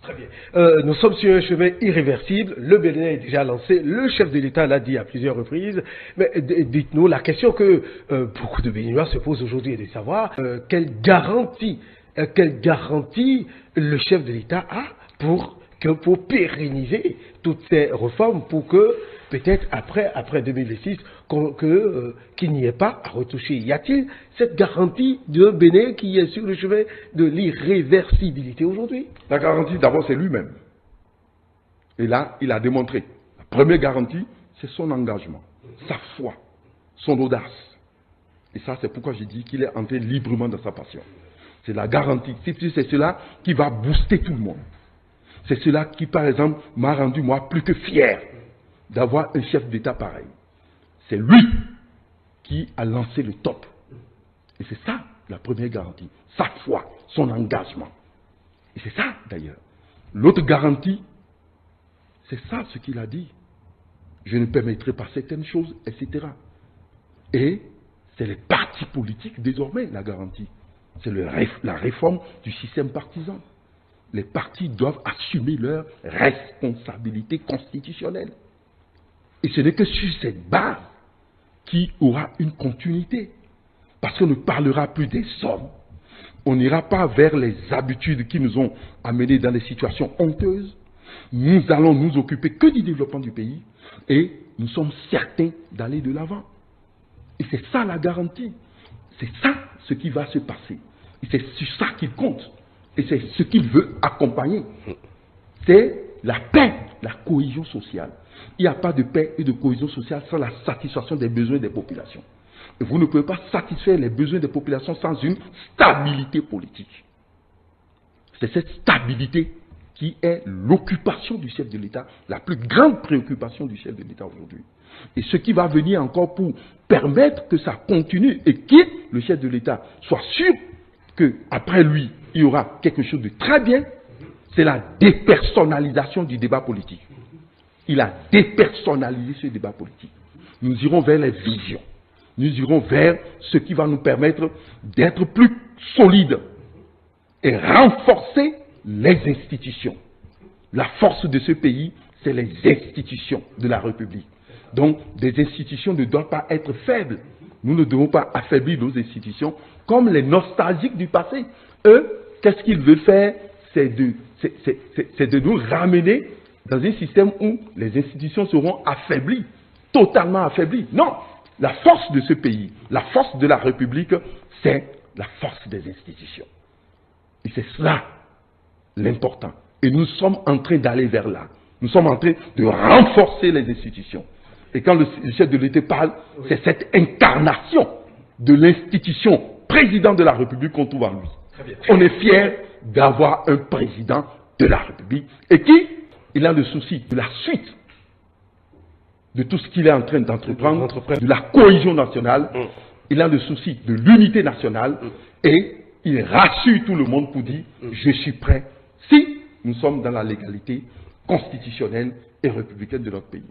Très bien. Nous sommes sur un chemin irréversible. Le Bénin est déjà lancé. Le chef de l'État l'a dit à plusieurs reprises. Mais dites-nous, la question que beaucoup de Béninois se posent aujourd'hui est de savoir quelle garantie le chef de l'État a pour pérenniser toutes ces réformes pour que peut-être après 2006 qu'il n'y ait pas à retoucher. Y a-t-il cette garantie d'un Bénin qui est sur le chemin de l'irréversibilité aujourd'hui? La garantie, d'abord, c'est lui-même. Et là, il a démontré. La première garantie, c'est son engagement, sa foi, son audace. Et ça, c'est pourquoi j'ai dit qu'il est entré librement dans sa passion. C'est la garantie. C'est cela qui va booster tout le monde. C'est cela qui, par exemple, m'a rendu, moi, plus que fier d'avoir un chef d'État pareil. C'est lui qui a lancé le top. Et c'est ça, la première garantie. Sa foi, son engagement. Et c'est ça, d'ailleurs. L'autre garantie, c'est ça ce qu'il a dit. Je ne permettrai pas certaines choses, etc. Et c'est les partis politiques, désormais, la garantie. C'est la réforme du système partisan. Les partis doivent assumer leurs responsabilités constitutionnelles. Et ce n'est que sur cette base qu'il aura une continuité. Parce qu'on ne parlera plus des sommes. On n'ira pas vers les habitudes qui nous ont amenés dans des situations honteuses. Nous allons nous occuper que du développement du pays et nous sommes certains d'aller de l'avant. Et c'est ça la garantie. C'est ça ce qui va se passer. Et c'est sur ça qu'il compte. Et c'est ce qu'il veut accompagner. C'est la paix, la cohésion sociale. Il n'y a pas de paix et de cohésion sociale sans la satisfaction des besoins des populations. Et vous ne pouvez pas satisfaire les besoins des populations sans une stabilité politique. C'est cette stabilité qui est l'occupation du chef de l'État, la plus grande préoccupation du chef de l'État aujourd'hui. Et ce qui va venir encore pour permettre que ça continue et que le chef de l'État soit sûr qu'après lui, il y aura quelque chose de très bien, c'est la dépersonnalisation du débat politique. Il a dépersonnalisé ce débat politique. Nous irons vers les visions. Nous irons vers ce qui va nous permettre d'être plus solides et renforcer les institutions. La force de ce pays, c'est les institutions de la République. Donc, des institutions ne doivent pas être faibles. Nous ne devons pas affaiblir nos institutions comme les nostalgiques du passé. Eux, qu'est-ce qu'ils veulent faire? C'est de nous ramener dans un système où les institutions seront affaiblies, totalement affaiblies. Non, la force de ce pays, la force de la République, c'est la force des institutions. Et c'est cela l'important. Et nous sommes en train d'aller vers là. Nous sommes en train de renforcer les institutions. Et quand le chef de l'État parle, c'est cette incarnation de l'institution président de la République qu'on trouve en lui. On est fiers d'avoir un président de la République et qui, il a le souci de la suite de tout ce qu'il est en train d'entreprendre, de la cohésion nationale, il a le souci de l'unité nationale et il rassure tout le monde pour dire « je suis prêt » si nous sommes dans la légalité constitutionnelle et républicaine de notre pays.